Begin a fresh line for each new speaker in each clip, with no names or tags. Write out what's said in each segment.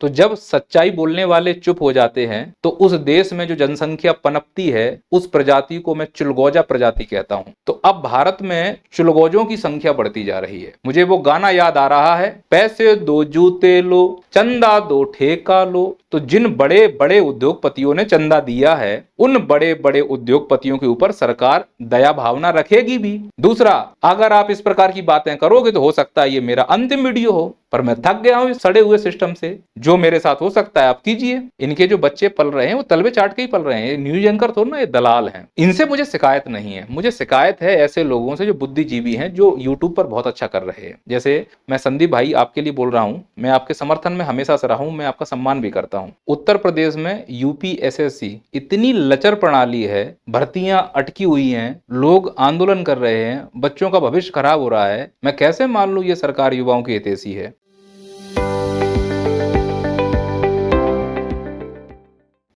तो जब सच्चाई बोलने वाले चुप हो जाते हैं तो उस देश में जो जनसंख्या पनपती है उस प्रजाति को मैं चुलगोजा प्रजाति कहता हूं। तो अब भारत में चुलगोजों की संख्या बढ़ती जा रही है। मुझे वो गाना याद आ रहा है, पैसे दो जूते लो, चंदा दो ठेका लो। तो जिन बड़े बड़े उद्योगपतियों ने चंदा दिया है उन बड़े बड़े उद्योगपतियों के ऊपर सरकार दया भावना रखेगी भी। दूसरा, अगर आप इस प्रकार की बातें करोगे तो हो सकता है ये मेरा अंतिम वीडियो हो, पर मैं थक गया हूं इस सड़े हुए सिस्टम से। जो मेरे साथ हो सकता है आप कीजिए। इनके जो बच्चे पल रहे हैं वो तलवे चाट के ही पल रहे हैं। न्यूज एंकर थोड़ा ना, ये दलाल हैं। इनसे मुझे शिकायत नहीं है, मुझे शिकायत है ऐसे लोगों से जो बुद्धिजीवी हैं, जो यूट्यूब पर बहुत अच्छा कर रहे हैं। जैसे मैं संदीप भाई आपके लिए बोल रहा हूं, मैं आपके समर्थन में हमेशा से रहा हूं, मैं आपका सम्मान भी करता हूं। उत्तर प्रदेश में यूपीएसएससी इतनी लचर प्रणाली है, भर्तियां अटकी हुई हैं, लोग आंदोलन कर रहे हैं, बच्चों का भविष्य खराब हो रहा है। मैं कैसे मान लूं ये सरकार युवाओं की हितैषी है।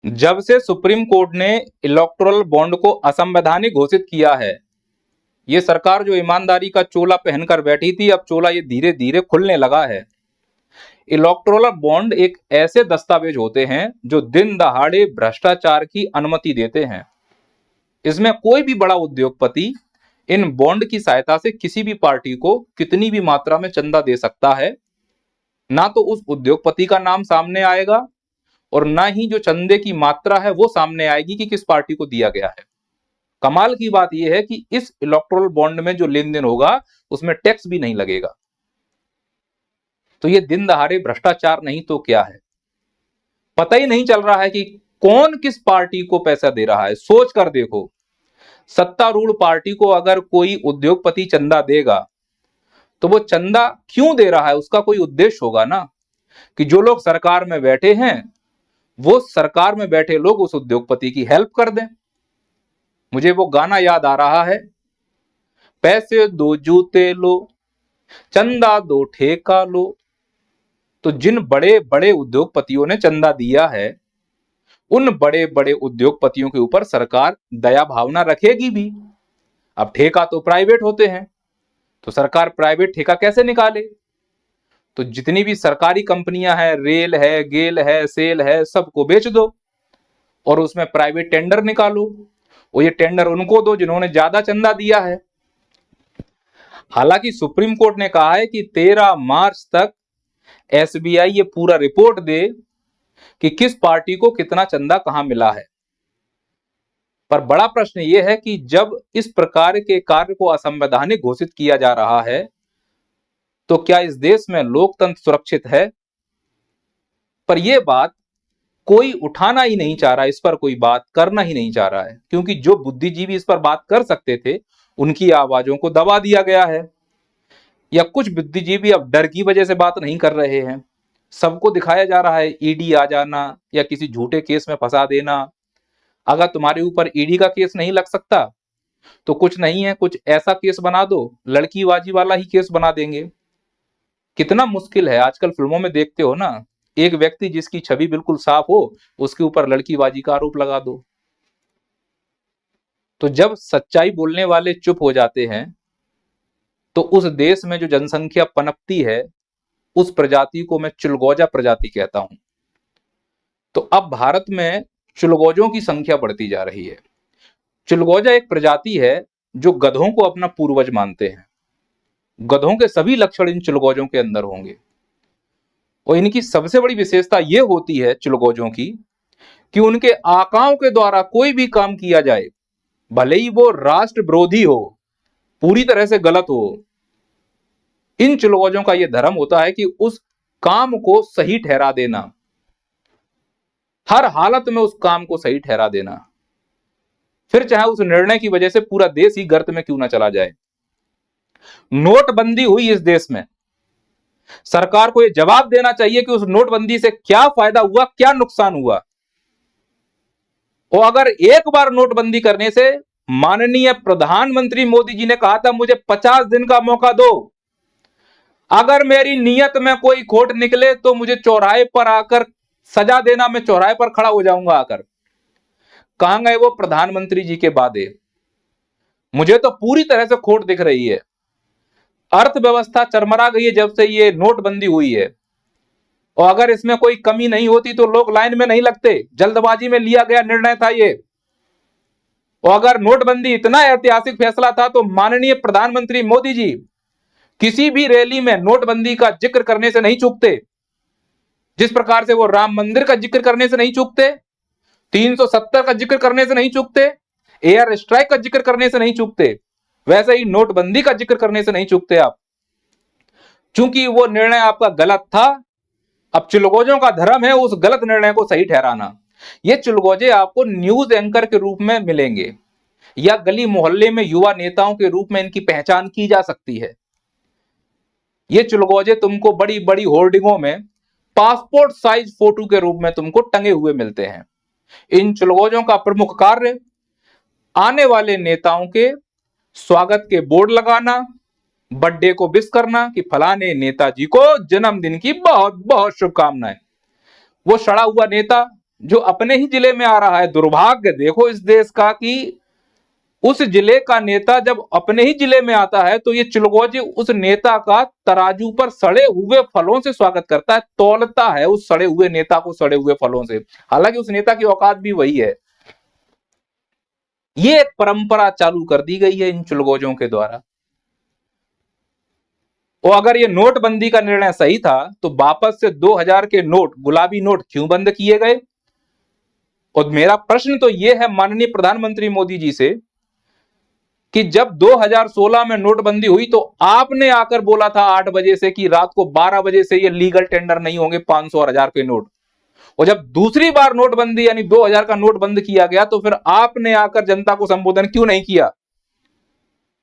जब से सुप्रीम कोर्ट ने इलेक्टोरल बॉन्ड को असंवैधानिक घोषित किया है, ये सरकार जो ईमानदारी का चोला पहनकर बैठी थी, अब चोला ये धीरे धीरे खुलने लगा है। इलेक्टोरल बॉन्ड एक ऐसे दस्तावेज होते हैं जो दिन दहाड़े भ्रष्टाचार की अनुमति देते हैं। इसमें कोई भी बड़ा उद्योगपति इन बॉन्ड की सहायता से किसी भी पार्टी को कितनी भी मात्रा में चंदा दे सकता है। ना तो उस उद्योगपति का नाम सामने आएगा और ना ही जो चंदे की मात्रा है वो सामने आएगी कि किस पार्टी को दिया गया है। कमाल की बात यह है कि इस इलेक्टोरल बॉन्ड में जो लेन देन होगा उसमें टैक्स भी नहीं लगेगा। तो ये दिन दहाड़े भ्रष्टाचार नहीं तो क्या है। पता ही नहीं चल रहा है कि कौन किस पार्टी को पैसा दे रहा है। सोच कर देखो, सत्तारूढ़ पार्टी को अगर कोई उद्योगपति चंदा देगा तो वो चंदा क्यों दे रहा है, उसका कोई उद्देश्य होगा ना, कि जो लोग सरकार में बैठे हैं वो सरकार में बैठे लोग उस उद्योगपति की हेल्प कर दें। मुझे वो गाना याद आ रहा है, पैसे दो जूते लो, चंदा दो ठेका लो। तो जिन बड़े बड़े उद्योगपतियों ने चंदा दिया है उन बड़े बड़े उद्योगपतियों के ऊपर सरकार दया भावना रखेगी भी। अब ठेका तो प्राइवेट होते हैं, तो सरकार प्राइवेट ठेका कैसे निकाले। तो जितनी भी सरकारी कंपनियां हैं, रेल है, गेल है, सेल है, सबको बेच दो और उसमें प्राइवेट टेंडर निकालो और ये टेंडर उनको दो जिन्होंने ज्यादा चंदा दिया है। हालांकि सुप्रीम कोर्ट ने कहा है कि 13 मार्च तक एसबीआई ये पूरा रिपोर्ट दे कि किस पार्टी को कितना चंदा कहां मिला है। पर बड़ा प्रश्न यह है कि जब इस प्रकार के कार्य को असंवैधानिक घोषित किया जा रहा है तो क्या इस देश में लोकतंत्र सुरक्षित है। पर यह बात कोई उठाना ही नहीं चाह रहा, इस पर कोई बात करना ही नहीं चाह रहा है, क्योंकि जो बुद्धिजीवी इस पर बात कर सकते थे उनकी आवाजों को दबा दिया गया है। या कुछ बुद्धिजीवी अब डर की वजह से बात नहीं कर रहे हैं। सबको दिखाया जा रहा है ईडी आ जाना या किसी झूठे केस में फंसा देना। अगर तुम्हारे ऊपर ईडी का केस नहीं लग सकता तो कुछ नहीं है, कुछ ऐसा केस बना दो, लड़कीबाजी वाला ही केस बना देंगे। कितना मुश्किल है। आजकल फिल्मों में देखते हो ना, एक व्यक्ति जिसकी छवि बिल्कुल साफ हो उसके ऊपर लड़कीबाजी का आरोप लगा दो। तो जब सच्चाई बोलने वाले चुप हो जाते हैं तो उस देश में जो जनसंख्या पनपती है उस प्रजाति को मैं चुलगोजा प्रजाति कहता हूं। तो अब भारत में चुलगोजों की संख्या बढ़ती जा रही है। चुलगोजा एक प्रजाति है जो गधों को अपना पूर्वज मानते हैं। गधों के सभी लक्षण इन चुलगोजों के अंदर होंगे और इनकी सबसे बड़ी विशेषता यह होती है चुलगोजों की कि उनके आकाओं के द्वारा कोई भी काम किया जाए, भले ही वो राष्ट्र विरोधी हो, पूरी तरह से गलत हो, इन चुलगोजों का यह धर्म होता है कि उस काम को सही ठहरा देना, हर हालत में उस काम को सही ठहरा देना, फिर चाहे उस निर्णय की वजह से पूरा देश ही गर्त में क्यों ना चला जाए। नोटबंदी हुई इस देश में, सरकार को यह जवाब देना चाहिए कि उस नोटबंदी से क्या फायदा हुआ, क्या नुकसान हुआ। और अगर एक बार नोटबंदी करने से, माननीय प्रधानमंत्री मोदी जी ने कहा था मुझे 50 दिन का मौका दो, अगर मेरी नीयत में कोई खोट निकले तो मुझे चौराहे पर आकर सजा देना, मैं चौराहे पर खड़ा हो जाऊंगा आकर। कहां गए वो प्रधानमंत्री जी के वादे। मुझे तो पूरी तरह से खोट दिख रही है। अर्थव्यवस्था चरमरा गई है जब से ये नोटबंदी हुई है। और अगर इसमें कोई कमी नहीं होती तो लोग लाइन में नहीं लगते। जल्दबाजी में लिया गया निर्णय था ये। और अगर नोटबंदी इतना ऐतिहासिक फैसला था तो माननीय प्रधानमंत्री मोदी जी किसी भी रैली में नोटबंदी का जिक्र करने से नहीं चूकते। जिस प्रकार से वो राम मंदिर का जिक्र करने से नहीं चूकते, 370 का जिक्र करने से नहीं चूकते, एयर स्ट्राइक का जिक्र करने से नहीं चूकते, वैसे ही नोटबंदी का जिक्र करने से नहीं चूकते आप। चूंकि वो निर्णय आपका गलत था, अब चिलगोजों का धर्म है उस गलत निर्णय को सही ठहराना। ये चिलगोजे आपको न्यूज एंकर के रूप में मिलेंगे या गली मोहल्ले में युवा नेताओं के रूप में इनकी पहचान की जा सकती है। ये चिलगोजे तुमको बड़ी बड़ी होर्डिंगों में पासपोर्ट साइज फोटो के रूप में तुमको टंगे हुए मिलते हैं। इन चिलगोजों का प्रमुख कार्य आने वाले नेताओं के स्वागत के बोर्ड लगाना, बर्थडे को विश करना कि फलाने नेताजी को जन्मदिन की बहुत बहुत शुभकामनाएं। वो सड़ा हुआ नेता जो अपने ही जिले में आ रहा है, दुर्भाग्य देखो इस देश का कि उस जिले का नेता जब अपने ही जिले में आता है तो ये चिलगोजे उस नेता का तराजू पर सड़े हुए फलों से स्वागत करता है, तौलता है उस सड़े हुए नेता को सड़े हुए फलों से। हालांकि उस नेता की औकात भी वही है। ये एक परंपरा चालू कर दी गई है इन चिलगोजों के द्वारा। और अगर ये नोटबंदी का निर्णय सही था तो वापस से 2000 के नोट, गुलाबी नोट क्यों बंद किए गए? और मेरा प्रश्न तो यह है माननीय प्रधानमंत्री मोदी जी से कि जब 2016 में नोटबंदी हुई तो आपने आकर बोला था 8 बजे से कि रात को 12 बजे से ये लीगल टेंडर नहीं होंगे 500 और 1000 के नोट। और जब दूसरी बार नोटबंदी यानी 2000 का नोट बंद किया गया तो फिर आपने आकर जनता को संबोधन क्यों नहीं किया?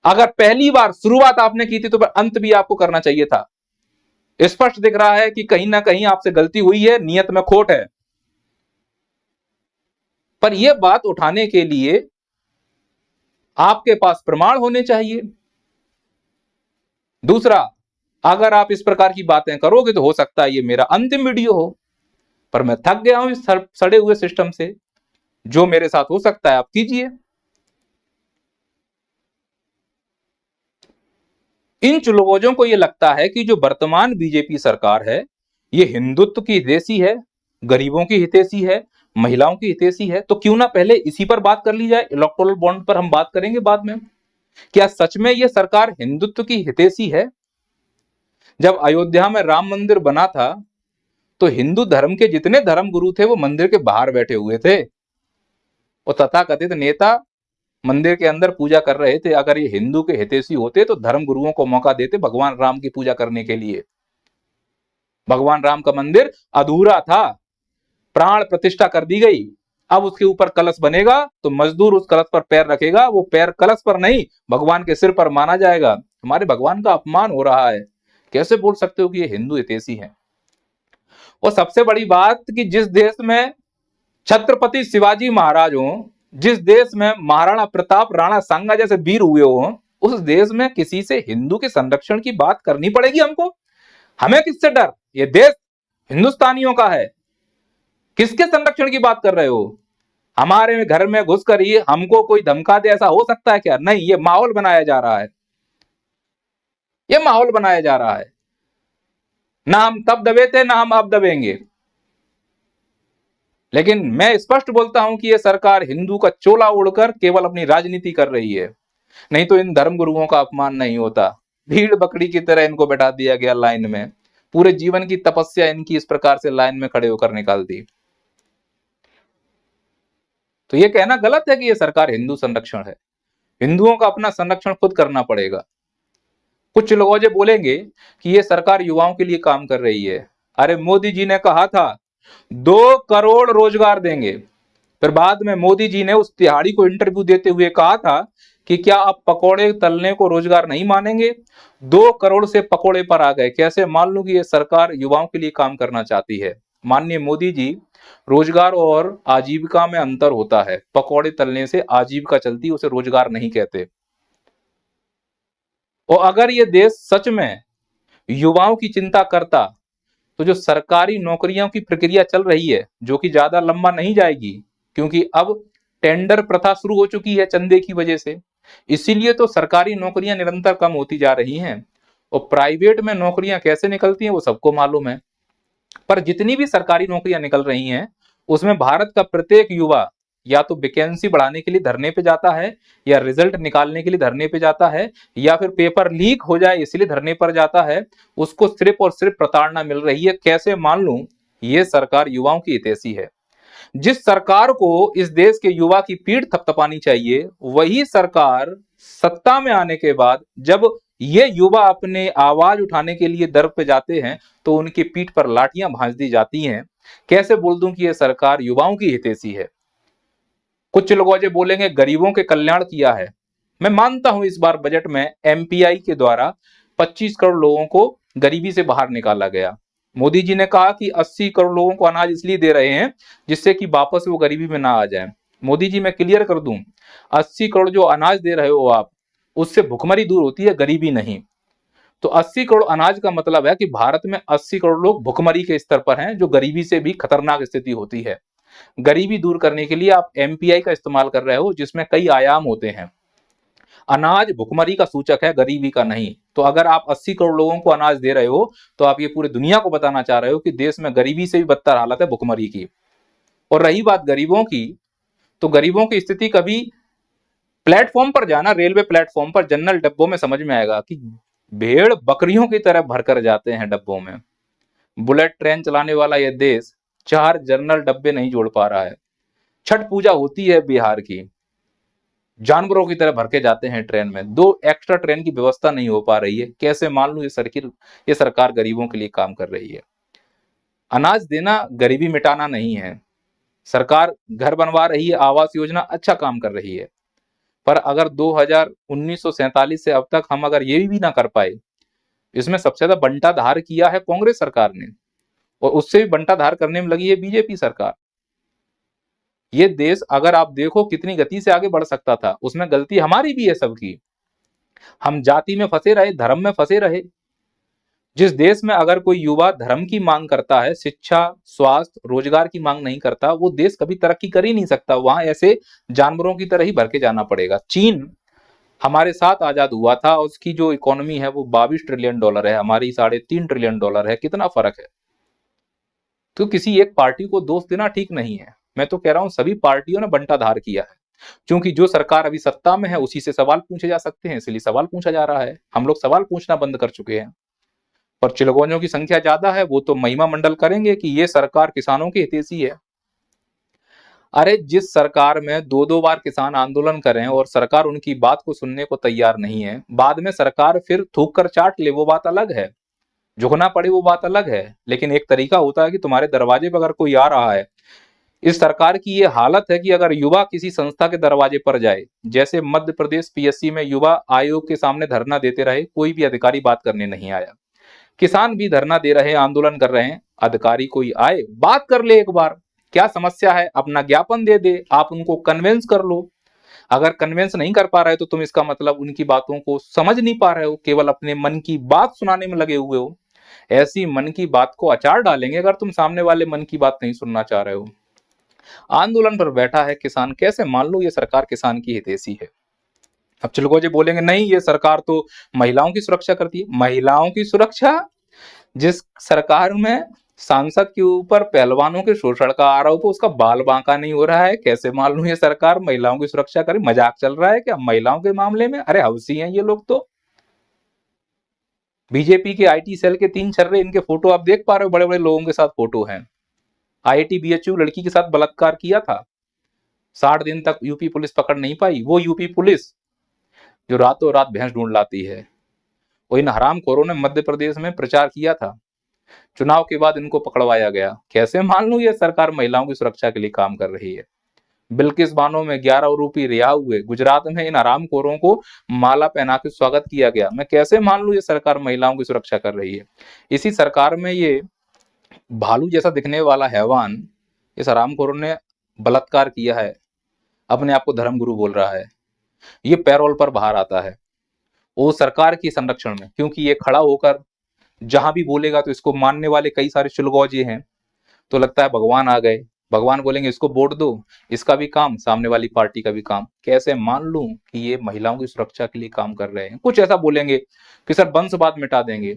अगर पहली बार शुरुआत आपने की थी तो फिर अंत भी आपको करना चाहिए था। स्पष्ट दिख रहा है कि कहीं ना कहीं आपसे गलती हुई है, नियत में खोट है। पर यह बात उठाने के लिए आपके पास प्रमाण होने चाहिए। दूसरा, अगर आप इस प्रकार की बातें करोगे तो हो सकता है ये मेरा अंतिम वीडियो हो, पर मैं थक गया हूं इस सड़े हुए सिस्टम से। जो मेरे साथ हो सकता है आप कीजिए। इन चिलगोजों को यह लगता है कि जो वर्तमान बीजेपी सरकार है ये हिंदुत्व की हितैषी है, गरीबों की हितैषी है, महिलाओं की हितैषी है। तो क्यों ना पहले इसी पर बात कर ली जाए। इलेक्टोरल बॉन्ड पर हम बात करेंगे बाद में। क्या सच में यह सरकार हिंदुत्व की हितैषी है? जब अयोध्या में राम मंदिर बना था तो हिंदू धर्म के जितने धर्म गुरु थे वो मंदिर के बाहर बैठे हुए थे और तथाकथित नेता मंदिर के अंदर पूजा कर रहे थे। अगर ये हिंदू के हितैषी होते तो धर्म गुरुओं को मौका देते भगवान राम की पूजा करने के लिए। भगवान राम का मंदिर अधूरा था, प्राण प्रतिष्ठा कर दी गई। अब उसके ऊपर कलश बनेगा तो मजदूर उस कलश पर पैर रखेगा, वो पैर कलश पर नहीं भगवान के सिर पर माना जाएगा। हमारे भगवान का अपमान हो रहा है। कैसे बोल सकते हो कि ये हिंदू हितैषी है? और सबसे बड़ी बात कि जिस देश में छत्रपति शिवाजी महाराज हो, जिस देश में महाराणा प्रताप, राणा सांगा जैसे वीर हुए हो, उस देश में किसी से हिंदू के संरक्षण की बात करनी पड़ेगी हमको? हमें किससे डर? ये देश हिंदुस्तानियों का है। किसके संरक्षण की बात कर रहे हो? हमारे घर में घुसकर ही हमको कोई धमका दे, ऐसा हो सकता है क्या? नहीं, ये माहौल बनाया जा रहा है। ये माहौल बनाया जा रहा है। ना हम तब दबे थे ना हम अब दबेंगे। लेकिन मैं स्पष्ट बोलता हूं कि यह सरकार हिंदू का चोला उड़कर केवल अपनी राजनीति कर रही है। नहीं तो इन धर्म गुरुओं का अपमान नहीं होता। भीड़ बकरी की तरह इनको बैठा दिया गया लाइन में। पूरे जीवन की तपस्या इनकी इस प्रकार से लाइन में खड़े होकर निकाल दी। तो यह कहना गलत है कि यह सरकार हिंदू संरक्षण है। हिंदुओं का अपना संरक्षण खुद करना पड़ेगा। कुछ लोग जो बोलेंगे कि यह सरकार युवाओं के लिए काम कर रही है। अरे मोदी जी ने कहा था 2 करोड़ रोजगार देंगे। फिर बाद में मोदी जी ने उस तिहाड़ी को इंटरव्यू देते हुए कहा था कि क्या आप पकोड़े तलने को रोजगार नहीं मानेंगे? 2 करोड़ से पकोड़े पर आ गए। कैसे मान लूं कि यह सरकार युवाओं के लिए काम करना चाहती है? माननीय मोदी जी, रोजगार और आजीविका में अंतर होता है। पकोड़े तलने से आजीविका चलती, उसे रोजगार नहीं कहते। और अगर ये देश सच में युवाओं की चिंता करता तो जो सरकारी नौकरियों की प्रक्रिया चल रही है, जो कि ज्यादा लंबा नहीं जाएगी, क्योंकि अब टेंडर प्रथा शुरू हो चुकी है चंदे की वजह से, इसीलिए तो सरकारी नौकरियां निरंतर कम होती जा रही हैं। और प्राइवेट में नौकरियां कैसे निकलती हैं वो सबको मालूम है। पर जितनी भी सरकारी नौकरियां निकल रही हैं उसमें भारत का प्रत्येक युवा या तो वैकेंसी बढ़ाने के लिए धरने पे जाता है, या रिजल्ट निकालने के लिए धरने पे जाता है, या फिर पेपर लीक हो जाए इसलिए धरने पर जाता है। उसको सिर्फ और सिर्फ प्रताड़ना मिल रही है। कैसे मान लूं ये सरकार युवाओं की हितैषी है? जिस सरकार को इस देश के युवा की पीठ थपथपानी चाहिए, वही सरकार सत्ता में आने के बाद जब ये युवा अपने आवाज उठाने के लिए दर पे जाते हैं तो उनकी पीठ पर लाठियां भांज दी जाती हैं। कैसे बोल दूं कि यह सरकार युवाओं की हितैषी है? कुछ लोग अजय बोलेंगे गरीबों के कल्याण किया है। मैं मानता हूं इस बार बजट में एमपीआई के द्वारा 25 करोड़ लोगों को गरीबी से बाहर निकाला गया। मोदी जी ने कहा कि 80 करोड़ लोगों को अनाज इसलिए दे रहे हैं जिससे कि वापस वो गरीबी में ना आ जाए। मोदी जी मैं क्लियर कर दूं, 80 करोड़ जो अनाज दे रहे हो आप, उससे भुखमरी दूर होती है, गरीबी नहीं। तो 80 करोड़ अनाज का मतलब है कि भारत में 80 करोड़ लोग भुखमरी के स्तर पर हैं, जो गरीबी से भी खतरनाक स्थिति होती है। गरीबी दूर करने के लिए आप एमपीआई का इस्तेमाल कर रहे हो जिसमें कई आयाम होते हैं। अनाज भुखमरी का सूचक है, गरीबी का नहीं। तो अगर आप 80 करोड़ लोगों को अनाज दे रहे हो तो आप ये पूरी दुनिया को बताना चाह रहे हो कि देश में गरीबी से भी बदतर हालत है भुखमरी की। और रही बात गरीबों की, तो गरीबों की स्थिति कभी प्लेटफॉर्म पर जाना, रेलवे प्लेटफॉर्म पर जनरल डब्बों में समझ में आएगा कि भेड़ बकरियों की तरह भरकर जाते हैं डब्बों में। बुलेट ट्रेन चलाने वाला यह देश 4 जनरल डब्बे नहीं जोड़ पा रहा है। छठ पूजा होती है बिहार की, जानवरों की तरह भर के जाते हैं ट्रेन में, 2 एक्स्ट्रा ट्रेन की व्यवस्था नहीं हो पा रही है। कैसे मान लूं ये सरकार गरीबों के लिए काम कर रही है? अनाज देना गरीबी मिटाना नहीं है। सरकार घर बनवा रही है, आवास योजना अच्छा काम कर रही है। पर अगर 1947 से अब तक हम अगर ये भी ना कर पाए, इसमें सबसे ज्यादा बंटाधार किया है कांग्रेस सरकार ने, और उससे भी बंटाधार करने में लगी है बीजेपी सरकार। ये देश अगर आप देखो कितनी गति से आगे बढ़ सकता था, उसमें गलती हमारी भी है सबकी। हम जाति में फंसे रहे, धर्म में फंसे रहे। जिस देश में अगर कोई युवा धर्म की मांग करता है, शिक्षा, स्वास्थ्य, रोजगार की मांग नहीं करता, वो देश कभी तरक्की कर ही नहीं सकता। वहां ऐसे जानवरों की तरह ही भर के जाना पड़ेगा। चीन हमारे साथ आजाद हुआ था, उसकी जो इकोनॉमी है वो 22 ट्रिलियन डॉलर है, हमारी 3.5 ट्रिलियन डॉलर है। कितना फर्क है? तो किसी एक पार्टी को दोष देना ठीक नहीं है। मैं तो कह रहा हूं सभी पार्टियों ने बंटाधार किया है, क्योंकि जो सरकार अभी सत्ता में है उसी से सवाल पूछे जा सकते हैं, इसलिए सवाल पूछा जा रहा है। हम लोग सवाल पूछना बंद कर चुके हैं। पर चिलगोजों की संख्या ज्यादा है, वो तो महिमा मंडल करेंगे कि ये सरकार किसानों की हितैषी है। अरे जिस सरकार में 2-2 बार किसान आंदोलन करें और सरकार उनकी बात को सुनने को तैयार नहीं है, बाद में सरकार फिर थूक कर चाट ले, वो बात अलग है। झुकना पड़े वो बात अलग है। लेकिन एक तरीका होता है कि तुम्हारे दरवाजे पर अगर कोई आ रहा है। इस सरकार की ये हालत है कि अगर युवा किसी संस्था के दरवाजे पर जाए, जैसे मध्य प्रदेश पीएससी में युवा आयोग के सामने धरना देते रहे, कोई भी अधिकारी बात करने नहीं आया। किसान भी धरना दे रहे हैं, आंदोलन कर रहे हैं, अधिकारी कोई आए बात कर ले, एक बार क्या समस्या है, अपना ज्ञापन दे दे, आप उनको कन्विंस कर लो। अगर कन्विंस नहीं कर पा रहे तो तुम इसका मतलब उनकी बातों को समझ नहीं पा रहे हो, केवल अपने मन की बात सुनाने में लगे हुए हो। ऐसी मन की बात को अचार डालेंगे अगर तुम सामने वाले मन की बात नहीं सुनना चाह रहे हो। आंदोलन पर बैठा है किसान, कैसे मान लो ये सरकार किसान की हितैषी है? अब चिलगोजे बोलेंगे नहीं ये सरकार तो महिलाओं की सुरक्षा करती है। महिलाओं की सुरक्षा? जिस सरकार में सांसद के ऊपर पहलवानों के शोषण का आरोप है, उसका बाल बांका नहीं हो रहा है, कैसे मान लूं ये सरकार महिलाओं की सुरक्षा करे? मजाक चल रहा है क्या महिलाओं के मामले में? अरे हौसी हैं ये लोग तो। बीजेपी के आईटी सेल के 3 छर्रे, इनके फोटो आप देख पा रहे हो, बड़े बड़े लोगों के साथ फोटो हैं। आईआईटी बीएचयू लड़की के साथ बलात्कार किया था, 60 दिन तक यूपी पुलिस पकड़ नहीं पाई। वो यूपी पुलिस जो रातों रात भैंस ढूंढ लाती है। वो इन हरामखोरों ने मध्य प्रदेश में प्रचार किया था, चुनाव के बाद इनको पकड़वाया गया। कैसे मान लूं ये सरकार महिलाओं की सुरक्षा के लिए काम कर रही है? बिल्किस बानो में 11 आरोपी रिहा हुए, गुजरात में इन हरामखोरों को माला पहना के स्वागत किया गया। मैं कैसे मान लूं ये सरकार महिलाओं की सुरक्षा कर रही है? इसी सरकार में ये भालू जैसा दिखने वाला हैवान, इस हरामखोरों ने बलात्कार किया है, अपने आप को धर्मगुरु बोल रहा है। ये पैरोल पर बाहर आता है वो सरकार की संरक्षण में, क्योंकि ये खड़ा होकर जहां भी बोलेगा तो इसको मानने वाले कई सारे चुलगौजे हैं। तो लगता है भगवान आ गए, भगवान बोलेंगे इसको वोट दो, इसका भी काम, सामने वाली पार्टी का भी काम। कैसे मान लूं कि ये महिलाओं की सुरक्षा के लिए काम कर रहे हैं? कुछ ऐसा बोलेंगे कि सर वंशवाद मिटा देंगे।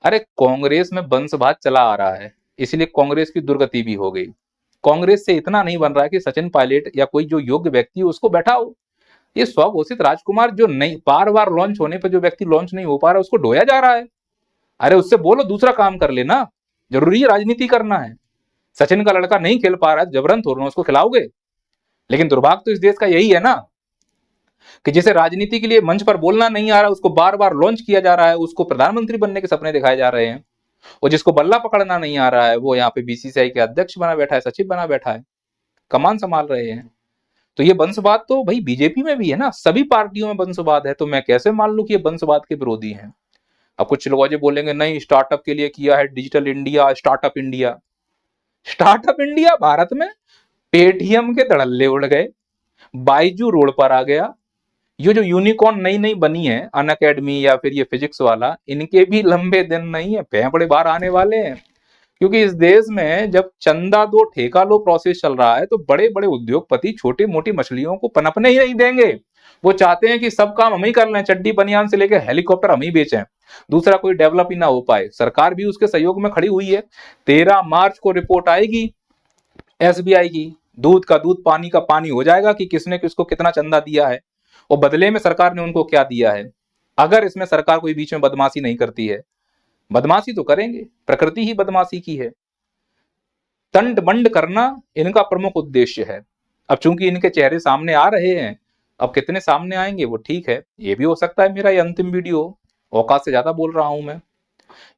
अरे कांग्रेस में वंशवाद चला आ रहा है, इसलिए कांग्रेस की दुर्गति भी हो गई। कांग्रेस से इतना नहीं बन रहा है कि सचिन पायलट या कोई जो योग्य व्यक्ति है उसको बैठाओ। ये स्वघोषित राजकुमार जो नहीं, बार बार लॉन्च होने पर जो व्यक्ति लॉन्च नहीं हो पा रहा है उसको ढोया जा रहा है। अरे उससे बोलो दूसरा काम कर लेना, जरूरी है राजनीति करना है। सचिन का लड़का नहीं खेल पा रहा है, जबरन थोड़ा उसको खिलाओगे। लेकिन दुर्भाग्य तो इस देश का यही है ना कि जिसे राजनीति के लिए मंच पर बोलना नहीं आ रहा, उसको बार बार लॉन्च किया जा रहा है, उसको प्रधानमंत्री बनने के सपने दिखाए जा रहे हैं। और जिसको बल्ला पकड़ना नहीं आ रहा है वो यहाँ पे बीसीसीआई के अध्यक्ष बना बैठा है, सचिव बना बैठा है, कमान संभाल रहे हैं। तो ये वंशवाद तो भाई बीजेपी में भी है ना, सभी पार्टियों में वंशवाद है। तो मैं कैसे मान लूं कि ये वंशवाद के विरोधी हैं। अब कुछ लोग जो बोलेंगे नहीं स्टार्टअप के लिए किया है, digital India, startup India. Startup India Bharat में पेटीएम के धड़ल्ले उड़ गए, बाइजू रोड पर आ गया। ये जो यूनिकॉर्न नई नई बनी है अनअकैडमी या फिर ये फिजिक्स वाला, इनके भी लंबे दिन नहीं है, फेफड़े बाहर आने वाले हैं। क्योंकि इस देश में जब चंदा दो ठेका लो प्रोसेस चल रहा है तो बड़े बड़े उद्योगपति छोटी मोटी मछलियों को पनपने ही नहीं देंगे। वो चाहते हैं कि सब काम हम ही कर लें, चड्डी बनियान से लेकर हेलीकॉप्टर हम ही बेचें, दूसरा कोई डेवलप ही ना हो पाए। सरकार भी उसके सहयोग में खड़ी हुई है। 13 मार्च को रिपोर्ट आएगी एसबीआई की, दूध का दूध पानी का पानी हो जाएगा कि किसने किसको कितना चंदा दिया है और बदले में सरकार ने उनको क्या दिया है। अगर इसमें सरकार कोई बीच में बदमाशी नहीं करती है, बदमाशी तो करेंगे, प्रकृति ही बदमाशी की है, तंड बंड करना इनका प्रमुख उद्देश्य है। अब चूंकि इनके चेहरे सामने आ रहे हैं, अब कितने सामने आएंगे वो ठीक है, ये भी हो सकता है मेरा ये अंतिम वीडियो, औकात से ज्यादा बोल रहा हूं मैं।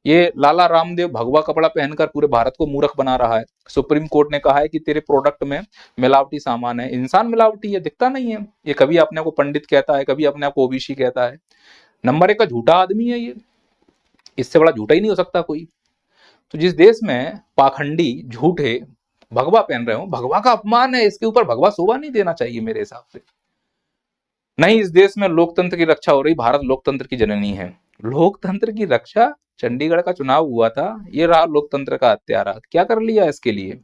ये लाला रामदेव भगवा कपड़ा पहनकर पूरे भारत को मूर्ख बना रहा है। सुप्रीम कोर्ट ने कहा है कि तेरे प्रोडक्ट में मिलावटी सामान है। इंसान मिलावटी है, दिखता नहीं है। ये कभी अपने को पंडित कहता है, कभी अपने आप को ओबीसी कहता है। नंबर 1 का झूठा आदमी है ये, इससे बड़ा झूठा ही नहीं हो सकता कोई। तो जिस देश में पाखंडी झूठे भगवा पहन रहे हो, भगवा का अपमान है, इसके ऊपर भगवा शोभा नहीं देना चाहिए मेरे हिसाब से। नहीं, इस देश में लोकतंत्र की रक्षा हो रही, भारत लोकतंत्र की जननी है। लोकतंत्र की रक्षा, चंडीगढ़ का चुनाव हुआ था, ये रहा लोकतंत्र का हत्यारा। क्या कर लिया इसके लिए?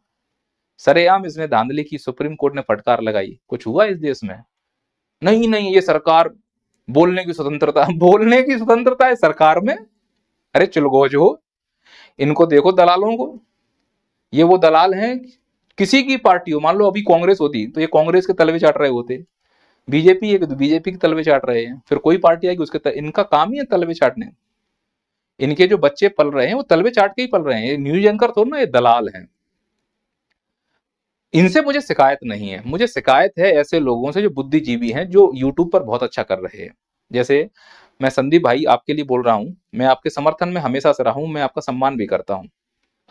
सरेआम इसने धांधली की, सुप्रीम कोर्ट ने फटकार लगाई, कुछ हुआ इस देश में? नहीं नहीं, ये सरकार, बोलने की स्वतंत्रता, बोलने की स्वतंत्रता है सरकार में? अरे चुलगोज हो, इनको देखो दलालों को। ये वो दलाल हैं, किसी की पार्टी हो, मान लो अभी कांग्रेस होती तो ये कांग्रेस के तलवे चाट रहे होते, बीजेपी है तो बीजेपी के तलवे चाट रहे हैं, फिर कोई पार्टी आएगी उसके इनका काम ही है तलवे चाटने। इनके जो बच्चे पल रहे हैं वो तलवे चाट के ही पल रहे हैं, ये न्यूज एंकर थोड़ा ना, ये दलाल हैं। इनसे मुझे शिकायत नहीं है, मुझे शिकायत है ऐसे लोगों से जो बुद्धिजीवी हैं, जो यूट्यूब पर बहुत अच्छा कर रहे हैं। जैसे मैं संदीप भाई आपके लिए बोल रहा हूं, मैं आपके समर्थन में हमेशा से रहा हूं, मैं आपका सम्मान भी करता हूं।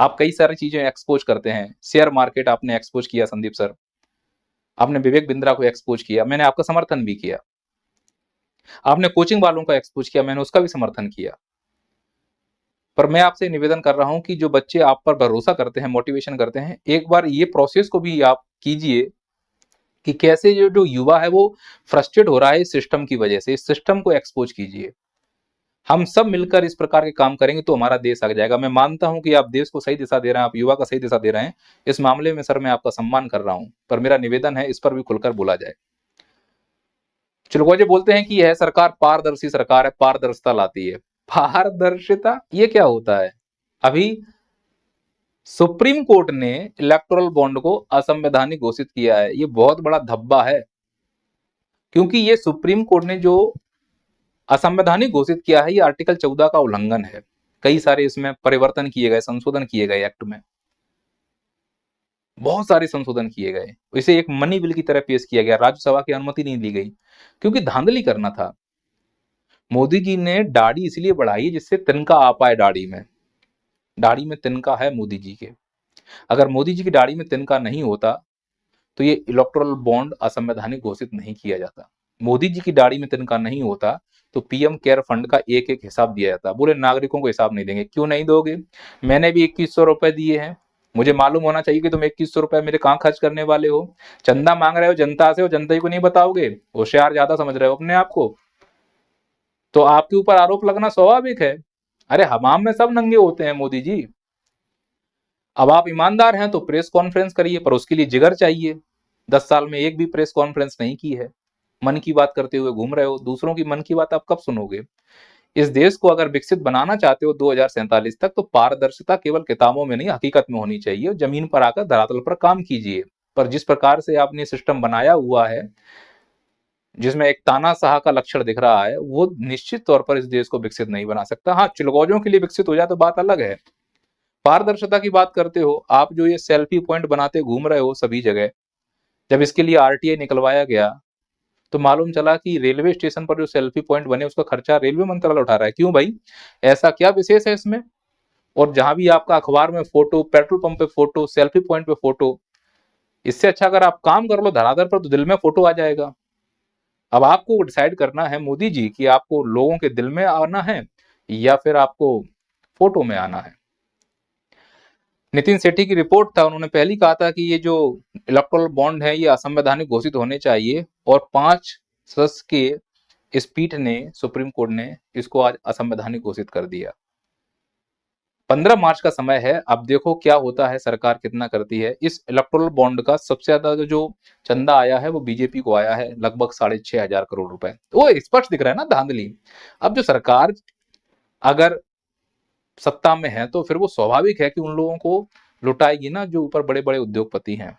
आप कई सारी चीजें एक्सपोज करते हैं, शेयर मार्केट आपने एक्सपोज किया संदीप सर, आपने विवेक बिंद्रा को एक्सपोज किया, मैंने आपका समर्थन भी किया। आपने कोचिंग वालों का एक्सपोज किया, मैंने उसका भी समर्थन किया। पर मैं आपसे निवेदन कर रहा हूं कि जो बच्चे आप पर भरोसा करते हैं, मोटिवेशन करते हैं, एक बार ये प्रोसेस को भी आप कीजिए कि कैसे जो युवा है वो फ्रस्ट्रेट हो रहा है इस सिस्टम की वजह से, इस सिस्टम को एक्सपोज कीजिए। हम सब मिलकर इस प्रकार के काम करेंगे तो हमारा देश आगे जाएगा। मैं मानता हूं कि आप देश को सही दिशा दे रहे हैं, आप युवा का सही दिशा दे रहे हैं। इस मामले में सर मैं आपका सम्मान कर रहा हूं, पर मेरा निवेदन है इस पर भी खुलकर बोला जाए। चिलगोजे बोलते हैं कि यह सरकार पारदर्शी सरकार है, पारदर्शिता लाती है। पारदर्शिता ये क्या होता है? अभी सुप्रीम कोर्ट ने इलेक्टोरल बॉन्ड को असंवैधानिक घोषित किया है, ये बहुत बड़ा धब्बा है। क्योंकि ये सुप्रीम कोर्ट ने जो असंवैधानिक घोषित किया है, ये आर्टिकल 14 का उल्लंघन है। कई सारे इसमें परिवर्तन किए गए, संशोधन किए गए, एक्ट में बहुत सारे संशोधन किए गए। इसे एक मनी बिल की तरह पेश किया गया, राज्यसभा की अनुमति नहीं दी गई क्योंकि धांधली करना था। मोदी जी ने दाढ़ी इसलिए बढ़ाई जिससे तिनका आ पाए दाढ़ी में। दाढ़ी में तिनका है मोदी जी के, अगर मोदी जी की दाढ़ी में तिनका नहीं होता तो ये इलेक्टोरल बॉन्ड असंवैधानिक घोषित नहीं किया जाता। मोदी जी की दाढ़ी में तिनका नहीं होता तो पीएम केयर फंड का एक एक हिसाब दिया जाता। बोले नागरिकों को हिसाब नहीं देंगे, क्यों नहीं दोगे? मैंने भी 2100 रुपए दिए हैं, मुझे मालूम होना चाहिए कि तुम 2100 रुपए मेरे कहाँ खर्च करने वाले हो। चंदा मांग रहे हो जनता से, हो जनता को नहीं बताओगे, होशियार ज्यादा समझ रहे हो अपने आप को, तो आपके ऊपर आरोप लगना स्वाभाविक है। अरे हमाम में सब नंगे होते हैं मोदी जी। अब आप ईमानदार हैं तो प्रेस कॉन्फ्रेंस करिए, पर उसके लिए जिगर चाहिए। 10 साल में एक भी प्रेस कॉन्फ्रेंस नहीं की है, मन की बात करते हुए घूम रहे हो। दूसरों की मन की बात आप कब सुनोगे? इस देश को अगर विकसित बनाना चाहते हो 2047 तक, तो पारदर्शिता केवल किताबों में नहीं, हकीकत में होनी चाहिए। जमीन पर आकर धरातल पर काम कीजिए। पर जिस प्रकार से आपने सिस्टम बनाया हुआ है, जिसमें एक तानाशाह का लक्षण दिख रहा है, वो निश्चित तौर पर इस देश को विकसित नहीं बना सकता। हाँ, चिलगोजों के लिए विकसित हो जाए तो बात अलग है। पारदर्शिता की बात करते हो आप, जो ये सेल्फी पॉइंट बनाते घूम रहे हो सभी जगह, जब इसके लिए आरटीआई निकलवाया गया तो मालूम चला कि रेलवे स्टेशन पर जो सेल्फी पॉइंट बने उसका खर्चा रेलवे मंत्रालय उठा रहा है। क्यों भाई, ऐसा क्या विशेष है इसमें? और जहां भी आपका अखबार में फोटो, पेट्रोल पंप पे फोटो, सेल्फी पॉइंट पे फोटो, इससे अच्छा अगर आप काम कर लो धरातल पर तो दिल में फोटो आ जाएगा। अब आपको डिसाइड करना है मोदी जी कि आपको लोगों के दिल में आना है या फिर आपको फोटो में आना है। नितिन सेठी की रिपोर्ट था, उन्होंने पहले ही कहा था कि ये जो इलेक्टोरल बॉन्ड है ये असंवैधानिक घोषित होने चाहिए, और 5 सदस्य के इस पीठ ने, सुप्रीम कोर्ट ने इसको आज असंवैधानिक घोषित कर दिया। 15 मार्च का समय है, अब देखो क्या होता है, सरकार कितना करती है। इस इलेक्टोरल बॉन्ड का सबसे ज्यादा जो चंदा आया है वो बीजेपी को आया है, लगभग 6,500 करोड़ रुपए। वो स्पष्ट दिख रहा है ना धांधली। अब जो सरकार अगर सत्ता में है तो फिर वो स्वाभाविक है कि उन लोगों को लुटाएगी ना जो ऊपर बड़े बड़े उद्योगपति हैं।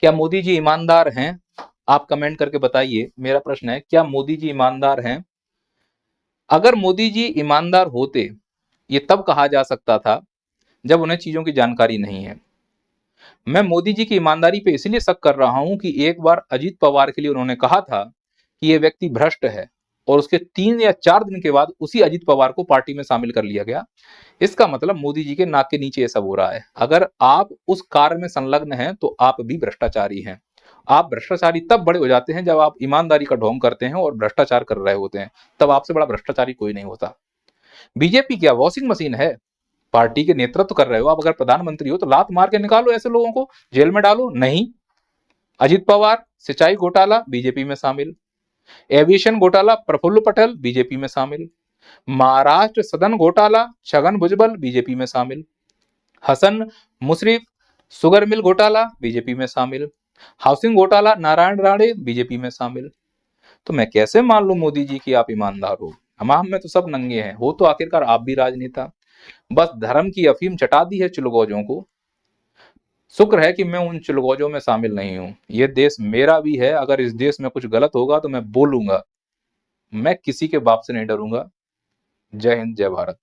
क्या मोदी जी ईमानदार हैं? आप कमेंट करके बताइए। मेरा प्रश्न है, क्या मोदी जी ईमानदार हैं? अगर मोदी जी ईमानदार होते, ये तब कहा जा सकता था जब उन्हें चीजों की जानकारी नहीं है। मैं मोदी जी की ईमानदारी पे इसलिए शक कर रहा हूं कि एक बार अजीत पवार के लिए उन्होंने कहा था कि ये व्यक्ति भ्रष्ट है, और उसके 3 या 4 दिन के बाद उसी अजीत पवार को पार्टी में शामिल कर लिया गया। इसका मतलब मोदी जी के नाक के नीचे ये सब हो रहा है। अगर आप उस कार्य में संलग्न हैं तो आप भी भ्रष्टाचारी हैं। आप भ्रष्टाचारी तब बड़े हो जाते हैं जब आप ईमानदारी का ढोंग करते हैं और भ्रष्टाचार कर रहे होते हैं, तब आपसे बड़ा भ्रष्टाचारी कोई नहीं होता। बीजेपी क्या वॉशिंग मशीन है? पार्टी के नेतृत्व कर रहे हो आप, अगर प्रधानमंत्री हो तो लात मार के निकालो ऐसे लोगों को, जेल में डालो। नहीं, अजीत पवार सिंचाई घोटाला बीजेपी में शामिल, एविएशन घोटाला प्रफुल्ल पटेल बीजेपी में शामिल, महाराष्ट्र सदन घोटाला छगन भुजबल बीजेपी में शामिल, हसन मुशर्रफ शुगर मिल घोटाला बीजेपी में शामिल, हाउसिंग घोटाला नारायण राणे बीजेपी में शामिल। तो मैं कैसे मान लूं मोदी जी की आप ईमानदार हो? हमाम में तो सब नंगे हैं, हो तो आखिरकार आप भी राजनेता। बस धर्म की अफीम चटा दी है चिलगोजों को। शुक्र है कि मैं उन चिलगोजों में शामिल नहीं हूं। ये देश मेरा भी है, अगर इस देश में कुछ गलत होगा तो मैं बोलूंगा। मैं किसी के बाप से नहीं डरूंगा। जय हिंद, जय भारत।